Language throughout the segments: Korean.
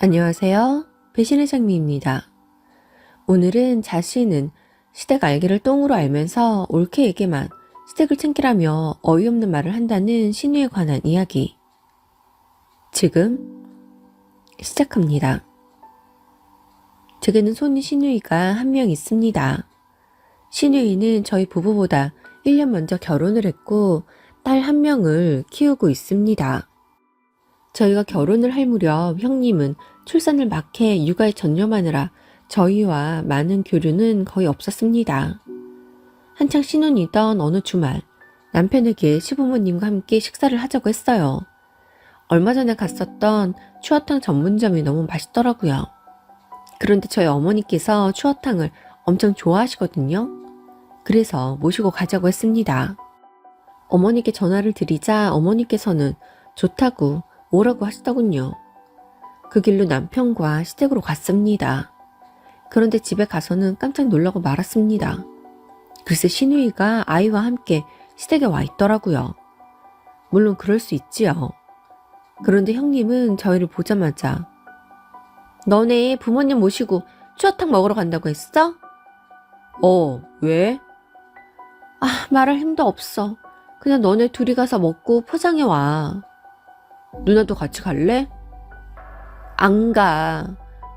안녕하세요. 배신의 장미입니다. 오늘은 자신은 시댁 알기를 똥으로 알면서 옳게에게만 시댁을 챙기라며 어이없는 말을 한다는 신우에 관한 이야기. 지금 시작합니다. 제게는 손이 신우이가 한 명 있습니다. 신우이는 저희 부부보다 1년 먼저 결혼을 했고 딸 한 명을 키우고 있습니다. 저희가 결혼을 할 무렵 형님은 출산을 막 해 육아에 전념하느라 저희와 많은 교류는 거의 없었습니다. 한창 신혼이던 어느 주말 남편에게 시부모님과 함께 식사를 하자고 했어요. 얼마 전에 갔었던 추어탕 전문점이 너무 맛있더라고요. 그런데 저희 어머니께서 추어탕을 엄청 좋아하시거든요. 그래서 모시고 가자고 했습니다. 어머니께 전화를 드리자 어머니께서는 좋다고 오라고 하시더군요. 그 길로 남편과 시댁으로 갔습니다. 그런데 집에 가서는 깜짝 놀라고 말았습니다. 글쎄 신우이가 아이와 함께 시댁에 와 있더라고요. 물론 그럴 수 있지요. 그런데 형님은 저희를 보자마자 너네 부모님 모시고 추어탕 먹으러 간다고 했어? 왜? 말할 힘도 없어. 그냥 너네 둘이 가서 먹고 포장해 와. 누나도 같이 갈래? 안 가.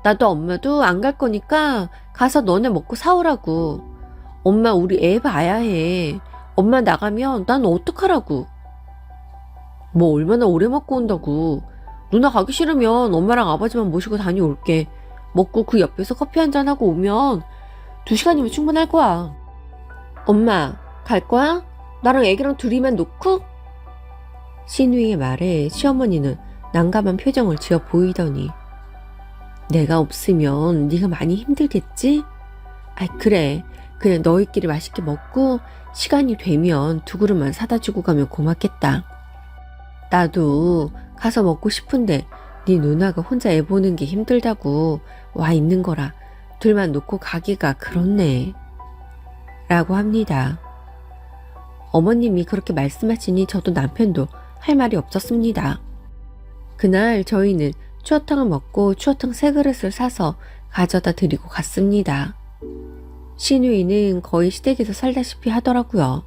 나도 엄마도 안 갈 거니까 가서 너네 먹고 사오라고. 엄마 우리 애 봐야 해. 엄마 나가면 난 어떡하라고. 뭐 얼마나 오래 먹고 온다고. 누나 가기 싫으면 엄마랑 아버지만 모시고 다녀올게. 먹고 그 옆에서 커피 한잔하고 오면 2시간이면 충분할 거야. 엄마 갈 거야? 나랑 애기랑 둘이만 놓고? 신우이의 말에 시어머니는 난감한 표정을 지어 보이더니 내가 없으면 네가 많이 힘들겠지? 그래. 그냥 너희끼리 맛있게 먹고 시간이 되면 2그릇만 사다 주고 가면 고맙겠다. 나도 가서 먹고 싶은데 네 누나가 혼자 애 보는 게 힘들다고 와 있는 거라 둘만 놓고 가기가 그렇네. 라고 합니다. 어머님이 그렇게 말씀하시니 저도 남편도 할 말이 없었습니다. 그날 저희는 추어탕을 먹고 추어탕 3그릇을 사서 가져다 드리고 갔습니다. 신우이는 거의 시댁에서 살다시피 하더라고요.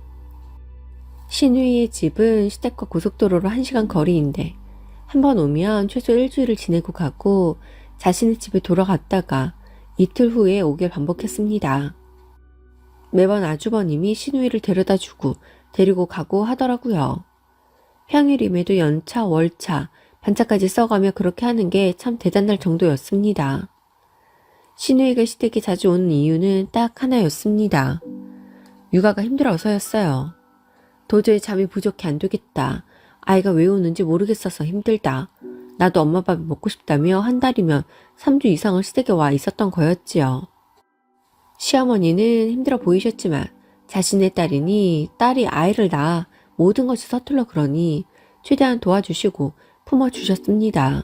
신우이의 집은 시댁과 고속도로로 1시간 거리인데 한번 오면 최소 일주일을 지내고 가고 자신의 집에 돌아갔다가 이틀 후에 오길 반복했습니다. 매번 아주버님이 신우이를 데려다주고 데리고 가고 하더라고요. 평일임에도 연차, 월차, 반차까지 써가며 그렇게 하는 게 참 대단할 정도였습니다. 신우이가 시댁에 자주 오는 이유는 딱 하나였습니다. 육아가 힘들어서였어요. 도저히 잠이 부족해 안 되겠다. 아이가 왜 우는지 모르겠어서 힘들다. 나도 엄마 밥이 먹고 싶다며 한 달이면 3주 이상을 시댁에 와 있었던 거였지요. 시어머니는 힘들어 보이셨지만 자신의 딸이니 딸이 아이를 낳아 모든 것이 서툴러 그러니 최대한 도와주시고 품어주셨습니다.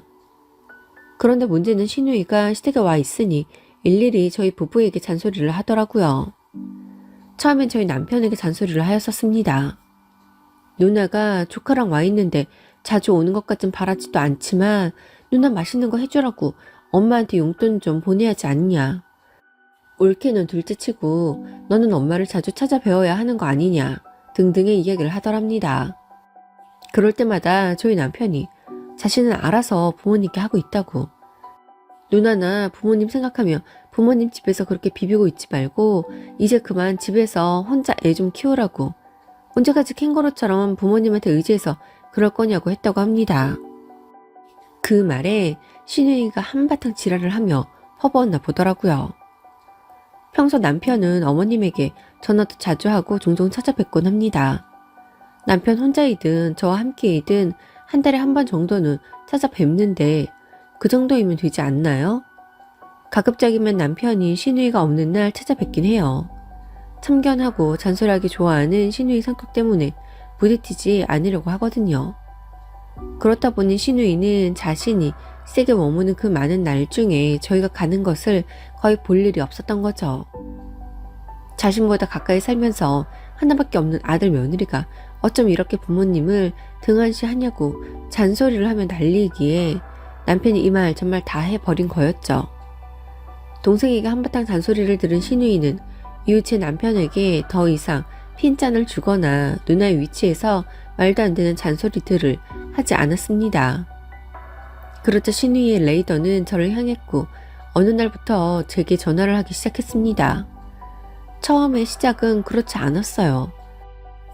그런데 문제는 신우이가 시댁에 와 있으니 일일이 저희 부부에게 잔소리를 하더라고요. 처음엔 저희 남편에게 잔소리를 하였었습니다. 누나가 조카랑 와 있는데 자주 오는 것까진 바라지도 않지만 누나 맛있는 거 해주라고 엄마한테 용돈 좀 보내야 하지 않냐. 옳게는 둘째치고 너는 엄마를 자주 찾아뵈어야 하는 거 아니냐 등등의 이야기를 하더랍니다. 그럴 때마다 저희 남편이 자신은 알아서 부모님께 하고 있다고. 누나나 부모님 생각하며 부모님 집에서 그렇게 비비고 있지 말고 이제 그만 집에서 혼자 애 좀 키우라고. 언제까지 캥거루처럼 부모님한테 의지해서 그럴 거냐고 했다고 합니다. 그 말에 신우이가 한바탕 지랄을 하며 퍼부었나 보더라고요. 평소 남편은 어머님에게 전화도 자주 하고 종종 찾아뵙곤 합니다. 남편 혼자이든 저와 함께이든 한 달에 한 번 정도는 찾아뵙는데 그 정도이면 되지 않나요? 가급적이면 남편이 신우이가 없는 날 찾아뵙긴 해요. 참견하고 잔소리하기 좋아하는 신우이 성격 때문에 부딪히지 않으려고 하거든요. 그렇다 보니 신우이는 자신이 시댁에 머무는 그 많은 날 중에 저희가 가는 것을 거의 볼 일이 없었던 거죠. 자신보다 가까이 살면서 하나밖에 없는 아들 며느리가 어쩜 이렇게 부모님을 등한시하냐고 잔소리를 하며 난리이기에 남편이 이 말 정말 다 해버린 거였죠. 동생에게 한바탕 잔소리를 들은 신우이는 이후 제 남편에게 더 이상 핀잔을 주거나 누나의 위치에서 말도 안 되는 잔소리들을 하지 않았습니다. 그렇자 신우이의 레이더는 저를 향했고 어느 날부터 제게 전화를 하기 시작했습니다. 처음에 시작은 그렇지 않았어요.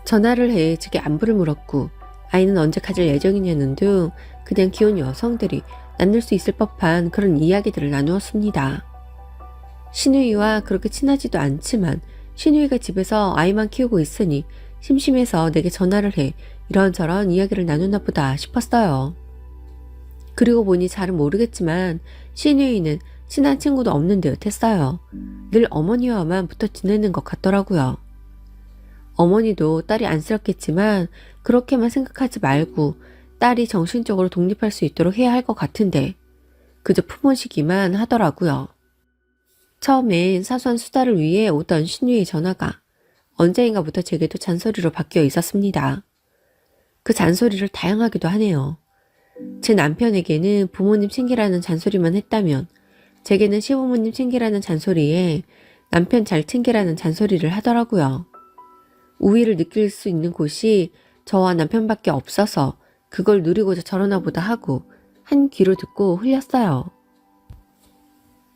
전화를 해 제게 안부를 물었고 아이는 언제 가질 예정이냐는 등 그냥 귀여운 여성들이 나눌 수 있을 법한 그런 이야기들을 나누었습니다. 신우이와 그렇게 친하지도 않지만 신우이가 집에서 아이만 키우고 있으니 심심해서 내게 전화를 해 이런저런 이야기를 나누나 보다 싶었어요. 그리고 보니 잘은 모르겠지만 신우이는 친한 친구도 없는 듯 했어요. 늘 어머니와만 붙어 지내는 것 같더라고요. 어머니도 딸이 안쓰럽겠지만 그렇게만 생각하지 말고 딸이 정신적으로 독립할 수 있도록 해야 할 것 같은데 그저 품어시기만 하더라고요. 처음엔 사소한 수다를 위해 오던 신우의 전화가 언제인가부터 제게도 잔소리로 바뀌어 있었습니다. 그 잔소리를 다양하기도 하네요. 제 남편에게는 부모님 챙기라는 잔소리만 했다면 제게는 시부모님 챙기라는 잔소리에 남편 잘 챙기라는 잔소리를 하더라고요. 우위를 느낄 수 있는 곳이 저와 남편밖에 없어서 그걸 누리고자 저러나 보다 하고 한 귀로 듣고 흘렸어요.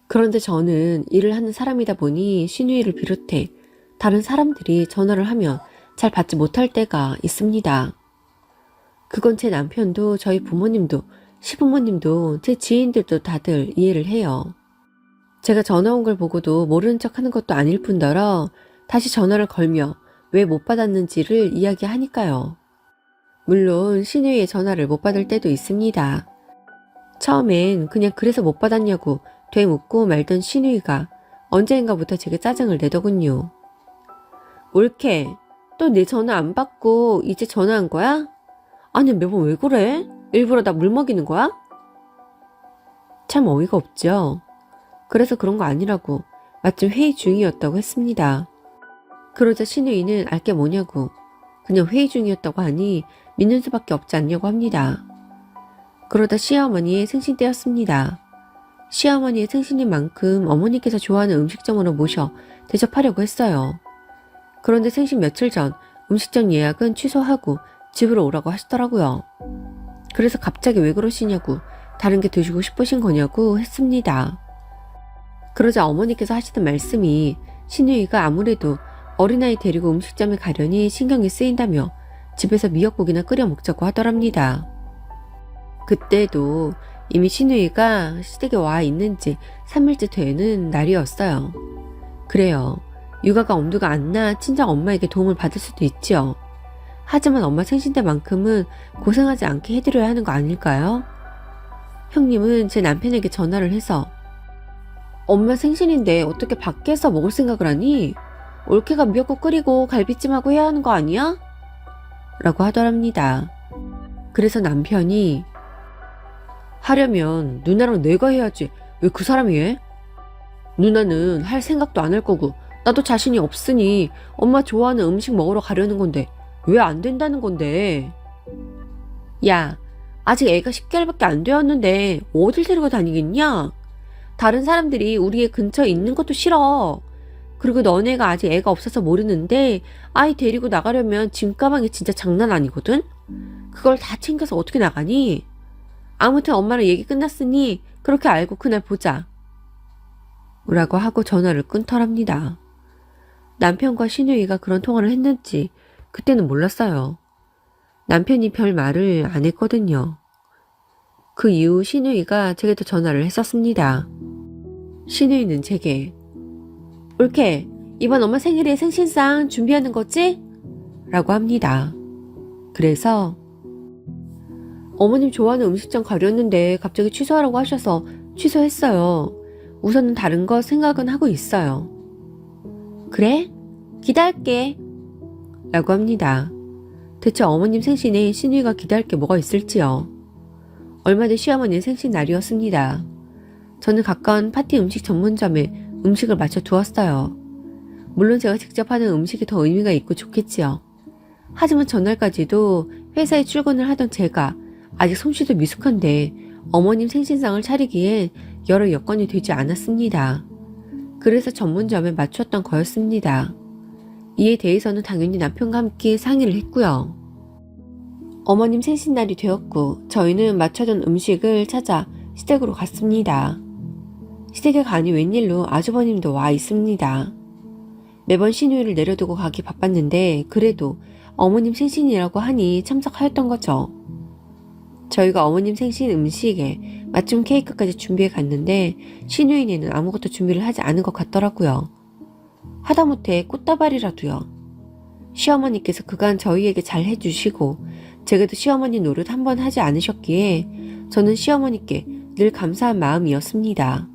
그런데 저는 일을 하는 사람이다 보니 신우이를 비롯해 다른 사람들이 전화를 하면 잘 받지 못할 때가 있습니다. 그건 제 남편도 저희 부모님도 시부모님도 제 지인들도 다들 이해를 해요. 제가 전화 온 걸 보고도 모르는 척 하는 것도 아닐 뿐더러 다시 전화를 걸며 왜 못 받았는지를 이야기하니까요. 물론 신우이의 전화를 못 받을 때도 있습니다. 처음엔 그냥 그래서 못 받았냐고 되묻고 말던 신우이가 언제인가부터 제게 짜증을 내더군요. 옳게 또 내 전화 안 받고 이제 전화한 거야? 아니 매번 왜 그래? 일부러 나 물 먹이는 거야? 참 어이가 없죠. 그래서 그런 거 아니라고 마침 회의 중이었다고 했습니다. 그러자 신우이는 알게 뭐냐고 그냥 회의 중이었다고 하니 믿는 수밖에 없지 않냐고 합니다. 그러다 시어머니의 생신 때였습니다. 시어머니의 생신인 만큼 어머니께서 좋아하는 음식점으로 모셔 대접하려고 했어요. 그런데 생신 며칠 전 음식점 예약은 취소하고 집으로 오라고 하시더라고요. 그래서 갑자기 왜 그러시냐고 다른 게 드시고 싶으신 거냐고 했습니다. 그러자 어머니께서 하시던 말씀이 신우이가 아무래도 어린아이 데리고 음식점에 가려니 신경이 쓰인다며 집에서 미역국이나 끓여 먹자고 하더랍니다. 그때도 이미 신우이가 시댁에 와 있는지 3일째 되는 날이었어요. 그래요. 육아가 엄두가 안 나 친정 엄마에게 도움을 받을 수도 있지요. 하지만 엄마 생신 때만큼은 고생하지 않게 해드려야 하는 거 아닐까요? 형님은 제 남편에게 전화를 해서 엄마 생신인데 어떻게 밖에서 먹을 생각을 하니? 올케가 미역국 끓이고 갈비찜하고 해야 하는 거 아니야? 라고 하더랍니다. 그래서 남편이 하려면 누나랑 내가 해야지 왜 그 사람이 해? 누나는 할 생각도 안 할 거고 나도 자신이 없으니 엄마 좋아하는 음식 먹으러 가려는 건데 왜 안 된다는 건데? 야, 아직 애가 10개월밖에 안 되었는데 어딜 데리고 다니겠냐? 다른 사람들이 우리 애 근처에 있는 것도 싫어. 그리고 너네가 아직 애가 없어서 모르는데 아이 데리고 나가려면 짐 가방이 진짜 장난 아니거든? 그걸 다 챙겨서 어떻게 나가니? 아무튼 엄마랑 얘기 끝났으니 그렇게 알고 그날 보자. 라고 하고 전화를 끊더랍니다. 남편과 신우이가 그런 통화를 했는지 그때는 몰랐어요. 남편이 별 말을 안 했거든요. 그 이후 신우이가 제게도 전화를 했었습니다. 신우이는 제게 옳게 이번 엄마 생일에 생신상 준비하는 거지? 라고 합니다. 그래서 어머님 좋아하는 음식점 가려는데 갑자기 취소하라고 하셔서 취소했어요. 우선은 다른 거 생각은 하고 있어요. 그래? 기다릴게. 라고 합니다. 대체 어머님 생신에 신우이가 기다릴 게 뭐가 있을지요. 얼마 뒤 시어머니의 생신 날이었습니다. 저는 가까운 파티 음식 전문점에 음식을 맞춰 두었어요. 물론 제가 직접 하는 음식이 더 의미가 있고 좋겠지요. 하지만 전날까지도 회사에 출근을 하던 제가 아직 솜씨도 미숙한데 어머님 생신상을 차리기엔 여러 여건이 되지 않았습니다. 그래서 전문점에 맞췄던 거였습니다. 이에 대해서는 당연히 남편과 함께 상의를 했고요. 어머님 생신날이 되었고 저희는 맞춰둔 음식을 찾아 시댁으로 갔습니다. 시댁에 가니 웬일로 아주버님도 와 있습니다. 매번 신우이를 내려두고 가기 바빴는데 그래도 어머님 생신이라고 하니 참석하였던 거죠. 저희가 어머님 생신 음식에 맞춤 케이크까지 준비해 갔는데 신우이네는 아무것도 준비를 하지 않은 것 같더라고요. 하다못해 꽃다발이라도요. 시어머니께서 그간 저희에게 잘 해주시고 제게도 시어머니 노릇 한번 하지 않으셨기에 저는 시어머니께 늘 감사한 마음이었습니다.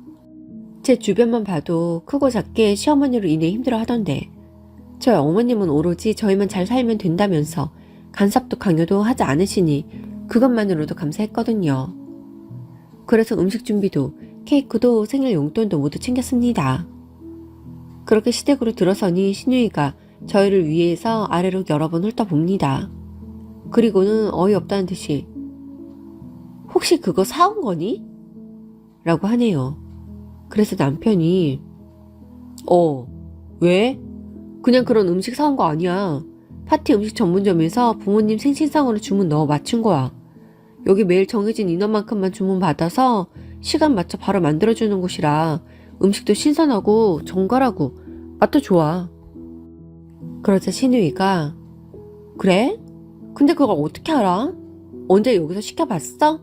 제 주변만 봐도 크고 작게 시어머니로 인해 힘들어 하던데 저희 어머님은 오로지 저희만 잘 살면 된다면서 간섭도 강요도 하지 않으시니 그것만으로도 감사했거든요. 그래서 음식 준비도 케이크도 생일 용돈도 모두 챙겼습니다. 그렇게 시댁으로 들어서니 신우이가 저희를 위에서 아래로 여러 번 훑어봅니다. 그리고는 어이없다는 듯이 혹시 그거 사온 거니? 라고 하네요. 그래서 남편이 왜? 그냥 그런 음식 사온 거 아니야. 파티 음식 전문점에서 부모님 생신상으로 주문 넣어 맞춘 거야. 여기 매일 정해진 인원만큼만 주문 받아서 시간 맞춰 바로 만들어주는 곳이라 음식도 신선하고 정갈하고 맛도 좋아. 그러자 신우이가 그래? 근데 그걸 어떻게 알아? 언제 여기서 시켜봤어?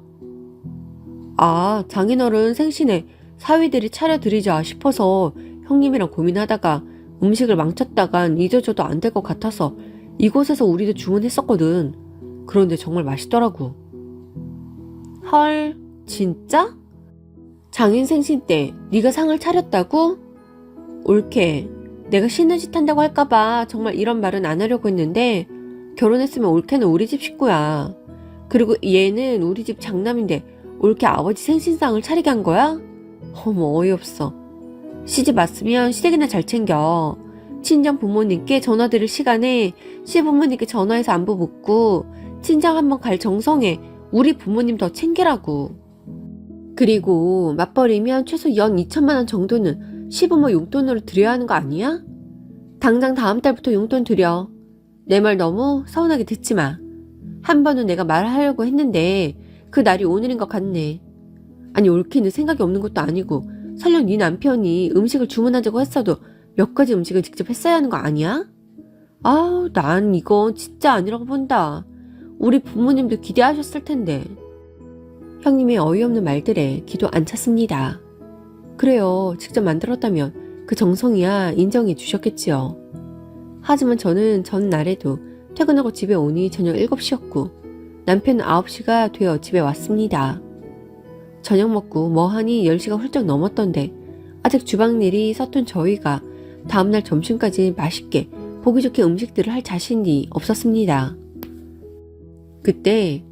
아, 장인어른 생신에 사위들이 차려드리자 싶어서 형님이랑 고민하다가 음식을 망쳤다간 잊어줘도 안 될 것 같아서 이곳에서 우리도 주문했었거든. 그런데 정말 맛있더라고. 헐, 진짜? 장인 생신 때 네가 상을 차렸다고? 올케, 내가 쉬는 짓 한다고 할까봐 정말 이런 말은 안 하려고 했는데 결혼했으면 올케는 우리 집 식구야. 그리고 얘는 우리 집 장남인데 올케 아버지 생신상을 차리게 한 거야? 어머, 어이없어. 시집 왔으면 시댁이나 잘 챙겨. 친정 부모님께 전화드릴 시간에 시부모님께 전화해서 안부 묻고 친정 한번 갈 정성에 우리 부모님 더 챙기라고. 그리고 맞벌이면 최소 연 2천만 원 정도는 시부모 용돈으로 드려야 하는 거 아니야? 당장 다음 달부터 용돈 드려. 내 말 너무 서운하게 듣지 마. 한 번은 내가 말하려고 했는데 그 날이 오늘인 것 같네. 아니 올케는 생각이 없는 것도 아니고 설령 네 남편이 음식을 주문하자고 했어도 몇 가지 음식을 직접 했어야 하는 거 아니야? 아우, 난 이건 진짜 아니라고 본다. 우리 부모님도 기대하셨을 텐데. 형님의 어이없는 말들에 기도 안 찼습니다. 그래요, 직접 만들었다면 그 정성이야 인정해 주셨겠지요. 하지만 저는 전날에도 퇴근하고 집에 오니 저녁 7시였고 남편은 9시가 되어 집에 왔습니다. 저녁 먹고 뭐하니 10시가 훌쩍 넘었던데 아직 주방일이 서툰 저희가 다음날 점심까지 맛있게 보기 좋게 음식들을 할 자신이 없었습니다. 그때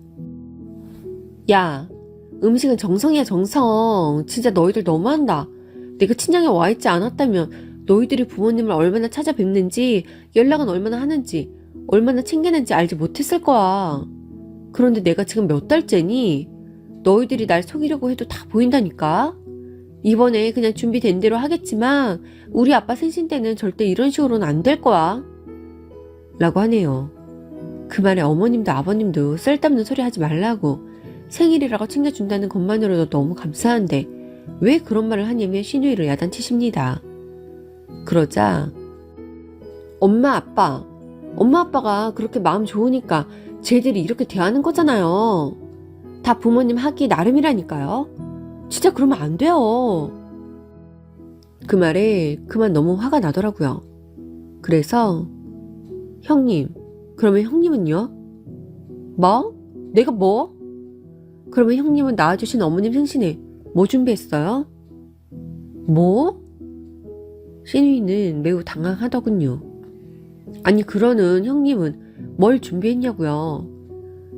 야, 음식은 정성이야 정성. 진짜 너희들 너무한다. 내가 친정에 와있지 않았다면 너희들이 부모님을 얼마나 찾아뵙는지 연락은 얼마나 하는지 얼마나 챙기는지 알지 못했을 거야. 그런데 내가 지금 몇 달째니 너희들이 날 속이려고 해도 다 보인다니까. 이번에 그냥 준비된 대로 하겠지만 우리 아빠 생신 때는 절대 이런 식으로는 안 될 거야. 라고 하네요. 그 말에 어머님도 아버님도 쓸데없는 소리 하지 말라고 생일이라고 챙겨준다는 것만으로도 너무 감사한데 왜 그런 말을 하냐며 신우이를 야단치십니다. 그러자 엄마 아빠가 그렇게 마음 좋으니까 쟤들이 이렇게 대하는 거잖아요. 다 부모님 하기 나름이라니까요. 진짜 그러면 안 돼요. 그 말에 그만 너무 화가 나더라고요. 그래서 형님, 그러면 형님은요? 뭐? 내가 뭐? 그러면 형님은 낳아주신 어머님 생신에 뭐 준비했어요? 뭐? 신우이는 매우 당황하더군요. 아니 그러는 형님은 뭘 준비했냐고요.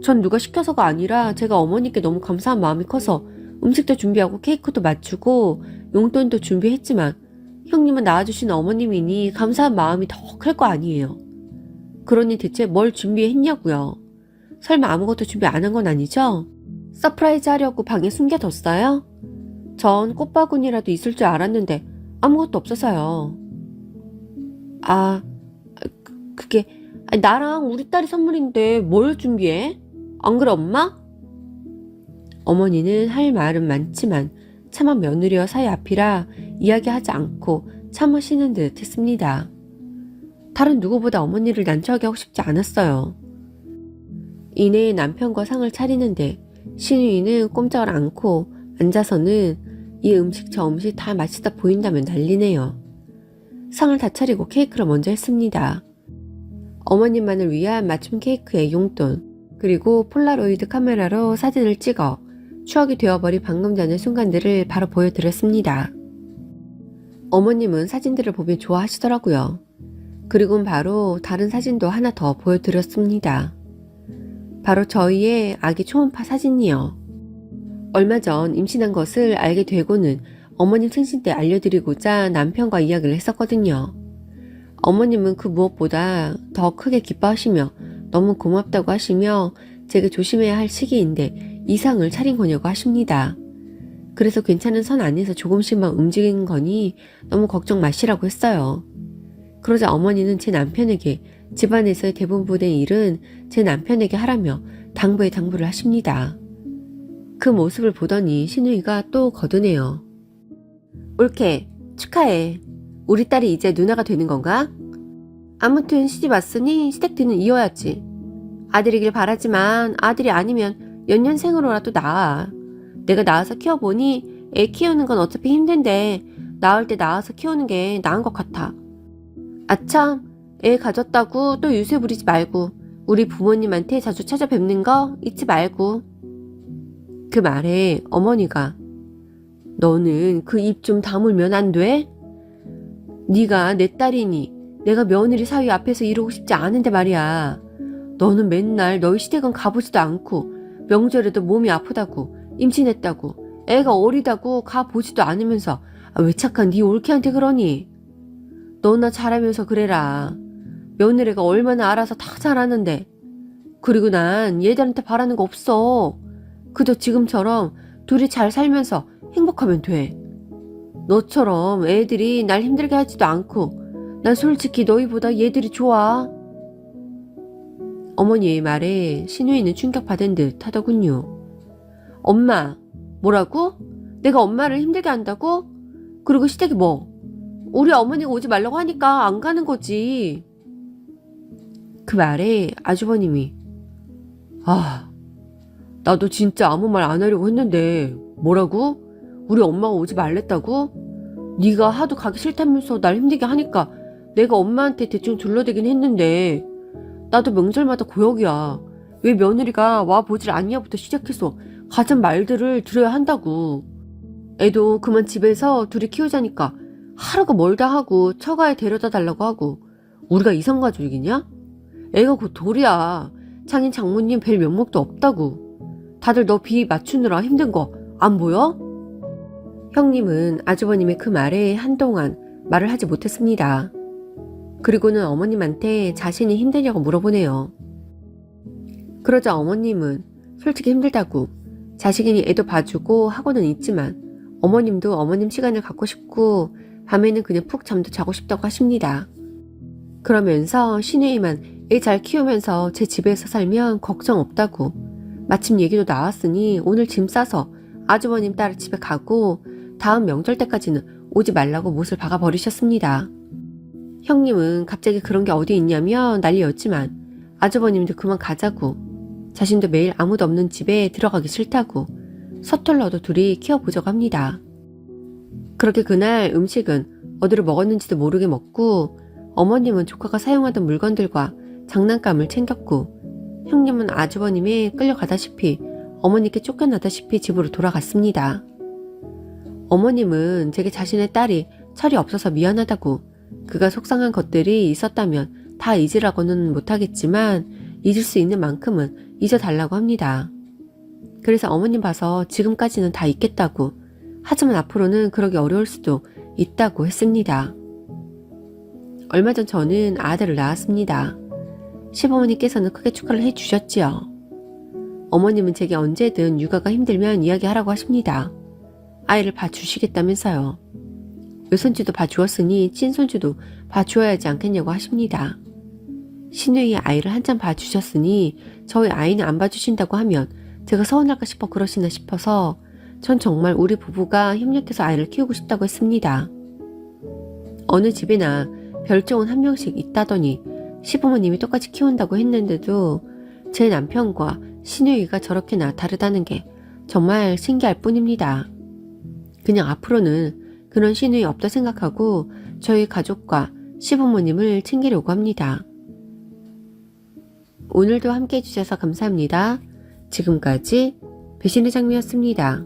전 누가 시켜서가 아니라 제가 어머니께 너무 감사한 마음이 커서 음식도 준비하고 케이크도 맞추고 용돈도 준비했지만 형님은 낳아주신 어머님이니 감사한 마음이 더 클 거 아니에요. 그러니 대체 뭘 준비했냐고요. 설마 아무것도 준비 안 한 건 아니죠? 서프라이즈 하려고 방에 숨겨뒀어요? 전 꽃바구니라도 있을 줄 알았는데 아무것도 없어서요. 아, 그게 나랑 우리 딸이 선물인데 뭘 준비해? 안 그래 엄마? 어머니는 할 말은 많지만 차마 며느리와 사이 앞이라 이야기하지 않고 참으시는 듯 했습니다. 다른 누구보다 어머니를 난처하게 하고 싶지 않았어요. 이내 남편과 상을 차리는데 신우이는 꼼짝을 않고 앉아서는 이 음식 저 음식 다 맛있다 보인다면 난리네요. 상을 다 차리고 케이크를 먼저 했습니다. 어머님만을 위한 맞춤 케이크의 용돈, 그리고 폴라로이드 카메라로 사진을 찍어 추억이 되어버린 방금 전의 순간들을 바로 보여드렸습니다. 어머님은 사진들을 보며 좋아하시더라고요. 그리고는 바로 다른 사진도 하나 더 보여드렸습니다. 바로 저희의 아기 초음파 사진이요. 얼마 전 임신한 것을 알게 되고는 어머님 생신 때 알려드리고자 남편과 이야기를 했었거든요. 어머님은 그 무엇보다 더 크게 기뻐하시며 너무 고맙다고 하시며 제게 조심해야 할 시기인데 이상을 차린 거냐고 하십니다. 그래서 괜찮은 선 안에서 조금씩만 움직이는 거니 너무 걱정 마시라고 했어요. 그러자 어머니는 제 남편에게 집안에서의 대부분의 일은 제 남편에게 하라며 당부에 당부를 하십니다. 그 모습을 보더니 신우이가 또 거드네요. 옳게 축하해. 우리 딸이 이제 누나가 되는 건가? 아무튼 시집 왔으니 시댁들은 이어야지. 아들이길 바라지만 아들이 아니면 연년생으로라도 낳아. 내가 낳아서 키워보니 애 키우는 건 어차피 힘든데 낳을 때 낳아서 키우는 게 나은 것 같아. 아참, 애 가졌다고 또 유세 부리지 말고 우리 부모님한테 자주 찾아뵙는 거 잊지 말고. 그 말에 어머니가 너는 그 입 좀 다물면 안 돼? 네가 내 딸이니 내가 며느리 사위 앞에서 이러고 싶지 않은데 말이야. 너는 맨날 너희 시댁은 가보지도 않고 명절에도 몸이 아프다고 임신했다고 애가 어리다고 가보지도 않으면서 왜 착한 네 올케한테 그러니? 너나 잘하면서 그래라. 며느리가 얼마나 알아서 다 잘하는데. 그리고 난 얘들한테 바라는 거 없어. 그저 지금처럼 둘이 잘 살면서 행복하면 돼. 너처럼 애들이 날 힘들게 하지도 않고 난 솔직히 너희보다 얘들이 좋아. 어머니의 말에 신우이는 충격받은 듯 하더군요. 엄마, 뭐라고? 내가 엄마를 힘들게 한다고? 그리고 시댁이 뭐? 우리 어머니가 오지 말라고 하니까 안 가는 거지. 그 말에 아주버님이 나도 진짜 아무 말 안 하려고 했는데 뭐라고? 우리 엄마가 오지 말랬다고? 네가 하도 가기 싫다면서 날 힘들게 하니까 내가 엄마한테 대충 둘러대긴 했는데 나도 명절마다 고역이야. 왜 며느리가 와 보질 않냐부터 시작해서 가진 말들을 들어야 한다고. 애도 그만 집에서 둘이 키우자니까 하루가 멀다 하고 처가에 데려다 달라고 하고 우리가 이성가족이냐? 애가 곧 돌이야. 장인 장모님 뵐 면목도 없다고. 다들 너 비 맞추느라 힘든 거 안 보여? 형님은 아주버님의 그 말에 한동안 말을 하지 못했습니다. 그리고는 어머님한테 자신이 힘드냐고 물어보네요. 그러자 어머님은 솔직히 힘들다고 자식이니 애도 봐주고 하고는 있지만 어머님도 어머님 시간을 갖고 싶고 밤에는 그냥 푹 잠도 자고 싶다고 하십니다. 그러면서 신우이만 애 잘 키우면서 제 집에서 살면 걱정 없다고 마침 얘기도 나왔으니 오늘 짐 싸서 아주버님 따라 집에 가고 다음 명절 때까지는 오지 말라고 못을 박아버리셨습니다. 형님은 갑자기 그런 게 어디 있냐며 난리였지만 아주버님도 그만 가자고 자신도 매일 아무도 없는 집에 들어가기 싫다고 서툴러도 둘이 키워보자고 합니다. 그렇게 그날 음식은 어디로 먹었는지도 모르게 먹고 어머님은 조카가 사용하던 물건들과 장난감을 챙겼고 형님은 아주버님에 끌려가다시피 어머니께 쫓겨나다시피 집으로 돌아갔습니다. 어머님은 제게 자신의 딸이 철이 없어서 미안하다고 그가 속상한 것들이 있었다면 다 잊으라고는 못하겠지만 잊을 수 있는 만큼은 잊어달라고 합니다. 그래서 어머님 봐서 지금까지는 다 잊겠다고 하지만 앞으로는 그러기 어려울 수도 있다고 했습니다. 얼마 전 저는 아들을 낳았습니다. 시부모님께서는 크게 축하를 해주셨지요. 어머님은 제게 언제든 육아가 힘들면 이야기하라고 하십니다. 아이를 봐주시겠다면서요. 외손주도 봐주었으니 친손주도 봐주어야 하지 않겠냐고 하십니다. 신우이의 아이를 한참 봐주셨으니 저희 아이는 안 봐주신다고 하면 제가 서운할까 싶어 그러시나 싶어서 전 정말 우리 부부가 협력해서 아이를 키우고 싶다고 했습니다. 어느 집에나 별종은 한 명씩 있다더니 시부모님이 똑같이 키운다고 했는데도 제 남편과 신우이가 저렇게나 다르다는 게 정말 신기할 뿐입니다. 그냥 앞으로는 그런 신우이 없다 생각하고 저희 가족과 시부모님을 챙기려고 합니다. 오늘도 함께 해주셔서 감사합니다. 지금까지 배신의 장미였습니다.